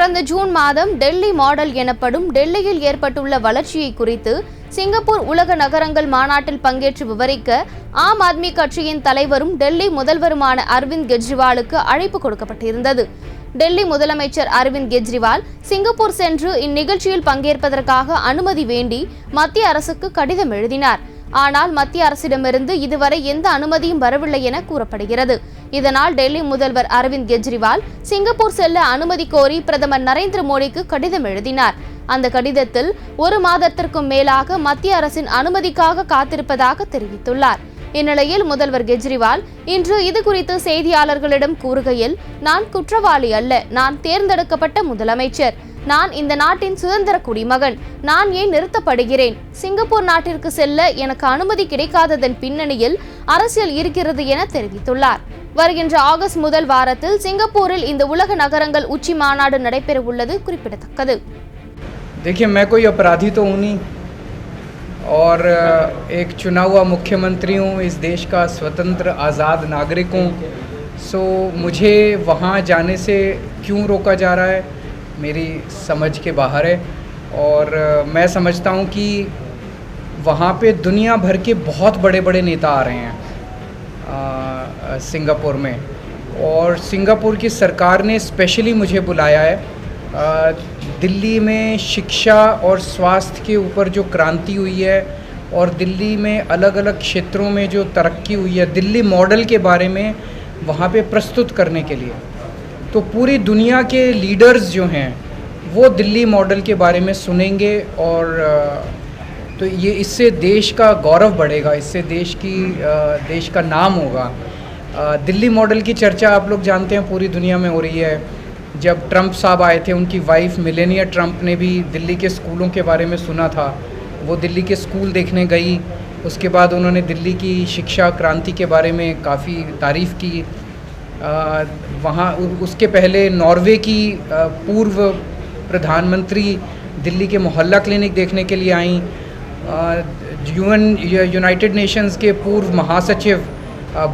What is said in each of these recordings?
கடந்த ஜூன் மாதம் டெல்லி மாடல் எனப்படும் டெல்லியில் ஏற்பட்டுள்ள வளர்ச்சியை குறித்து சிங்கப்பூர் உலக நகரங்கள் மாநாட்டில் பங்கேற்று விவரிக்க ஆம் ஆத்மி கட்சியின் தலைவரும் டெல்லி முதல்வருமான அரவிந்த் கெஜ்ரிவாலுக்கு அழைப்பு கொடுக்கப்பட்டிருந்தது. டெல்லி முதலமைச்சர் அரவிந்த் கெஜ்ரிவால் சிங்கப்பூர் சென்று இந்நிகழ்ச்சியில் பங்கேற்பதற்காக அனுமதி வேண்டி மத்திய அரசுக்கு கடிதம் எழுதினார். ஆனால் மத்திய அரசிடமிருந்து இதுவரை எந்த அனுமதியும் வரவில்லை என கூறப்படுகிறது. இதனால் டெல்லி முதல்வர் அரவிந்த் கெஜ்ரிவால் சிங்கப்பூர் செல்ல அனுமதி கோரி பிரதமர் நரேந்திர மோடிக்கு கடிதம் எழுதினார். அந்த கடிதத்தில் 1 மாதத்திற்கும் மேலாக மத்திய அரசின் அனுமதிக்காக காத்திருப்பதாக தெரிவித்துள்ளார். இந்நிலையில் முதல்வர் கெஜ்ரிவால் இன்று இதுகுறித்து செய்தியாளர்களிடம் கூறுகையில், நான் குற்றவாளி அல்ல, நான் தேர்ந்தெடுக்கப்பட்ட முதலமைச்சர், நான் இந்த நாட்டின் சுதந்திர குடிமகன், நான் ஏன் நிறுத்தப்படுகிறேன்? சிங்கப்பூர் நாட்டிற்கு செல்ல எனக்கு அனுமதி கிடைக்காததன் பின்னணியில் அரசியல் இருக்கிறது என தெரிவித்துள்ளார். வருகின்ற ஆகஸ்ட் முதல் வாரத்தில் சிங்கப்பூரில் இந்த உலக நகரங்கள் உச்சி மாநாடு நடைபெற உள்ளது குறிப்பிடத்தக்கது. देखिए, मैं कोई अपराधी तो हूँ नहीं और एक चुना हुआ मुख्यमंत्री हूँ, इस देश का स्वतंत्र आज़ाद नागरिक हूँ। सो मुझे वहाँ जाने से क्यों रोका जा रहा है मेरी समझ के बाहर है। और मैं समझता हूँ कि वहाँ पे दुनिया भर के बहुत बड़े बड़े नेता आ रहे हैं सिंगापुर में, और सिंगापुर की सरकार ने स्पेशली मुझे बुलाया है। दिल्ली में शिक्षा और स्वास्थ्य के ऊपर जो क्रांति हुई है और दिल्ली में अलग अलग क्षेत्रों में जो तरक्की हुई है, दिल्ली मॉडल के बारे में वहाँ पे प्रस्तुत करने के लिए, तो पूरी दुनिया के लीडर्स जो हैं वो दिल्ली मॉडल के बारे में सुनेंगे। और तो ये इससे देश का गौरव बढ़ेगा, इससे देश का नाम होगा। दिल्ली मॉडल की चर्चा आप लोग जानते हैं पूरी दुनिया में हो रही है। जब ट्रंप साहब आए थे, उनकी वाइफ मिलेनिया ट्रंप ने भी दिल्ली के स्कूलों के बारे में सुना था, वो दिल्ली के स्कूल देखने गई। उसके बाद उन्होंने दिल्ली की शिक्षा क्रांति के बारे में काफ़ी तारीफ़ की। वहाँ उसके पहले नॉर्वे की पूर्व प्रधानमंत्री दिल्ली के मोहल्ला क्लिनिक देखने के लिए आई। यूनाइटेड नेशंस के पूर्व महासचिव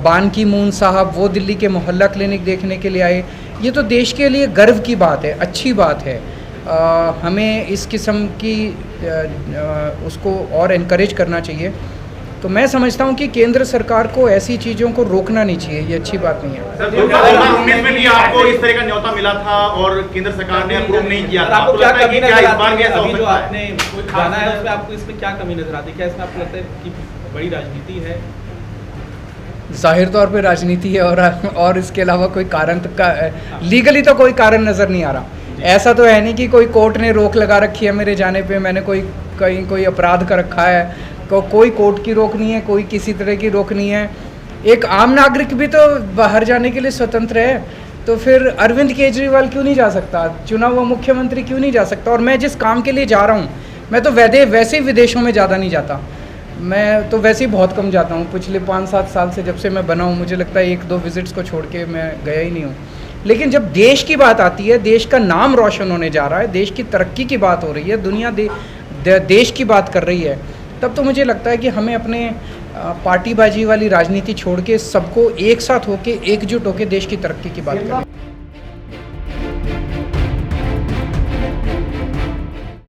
बान की मून साहब वो दिल्ली के मोहल्ला क्लिनिक देखने के लिए आए। ये तो देश के लिए गर्व की बात है, अच्छी बात है। हमें इस किस्म की उसको और एनकरेज करना चाहिए। तो मैं समझता हूँ कि केंद्र सरकार को ऐसी चीज़ों को रोकना नहीं चाहिए, ये अच्छी बात नहीं है। सर, 2019 में भी आपको इस तरह का न्योता मिला था और केंद्र सरकार ने अप्रूव नहीं किया था। आपको लगता है कि क्या इस बार भी ऐसा हो सकता है? आपने जाना है उसमें आपको इसमें क्या कमी नजर आती है? क्या इसमें आपको लगता है कि बड़ी राजनीति है? जाहिर तौर पे राजनीति है और इसके अलावा कोई कारण लीगली तो कोई कारण नज़र नहीं आ रहा। ऐसा तो है नहीं कि कोई कोर्ट ने रोक लगा रखी है मेरे जाने पे, मैंने कोई अपराध कर रखा है। कोई कोर्ट की रोक नहीं है, कोई किसी तरह की रोक नहीं है। एक आम नागरिक भी तो बाहर जाने के लिए स्वतंत्र है, तो फिर अरविंद केजरीवाल क्यों नहीं जा सकता? चुना हुआ मुख्यमंत्री क्यों नहीं जा सकता? और मैं जिस काम के लिए जा रहा हूँ, मैं तो वैसे ही विदेशों में ज़्यादा नहीं जाता, मैं तो वैसे ही बहुत कम जाता हूँ। पिछले 5-7 साल से जब से मैं बना हूँ, मुझे लगता है 1-2 विजिट्स को छोड़ के मैं गया ही नहीं हूँ। लेकिन जब देश की बात आती है, देश का नाम रोशन होने जा रहा है, देश की तरक्की की बात हो रही है, दुनिया देश की बात कर रही है, तब तो मुझे लगता है कि हमें अपने पार्टीबाजी वाली राजनीति छोड़ के सबको एक साथ होके एकजुट होके देश की तरक्की की बात करें।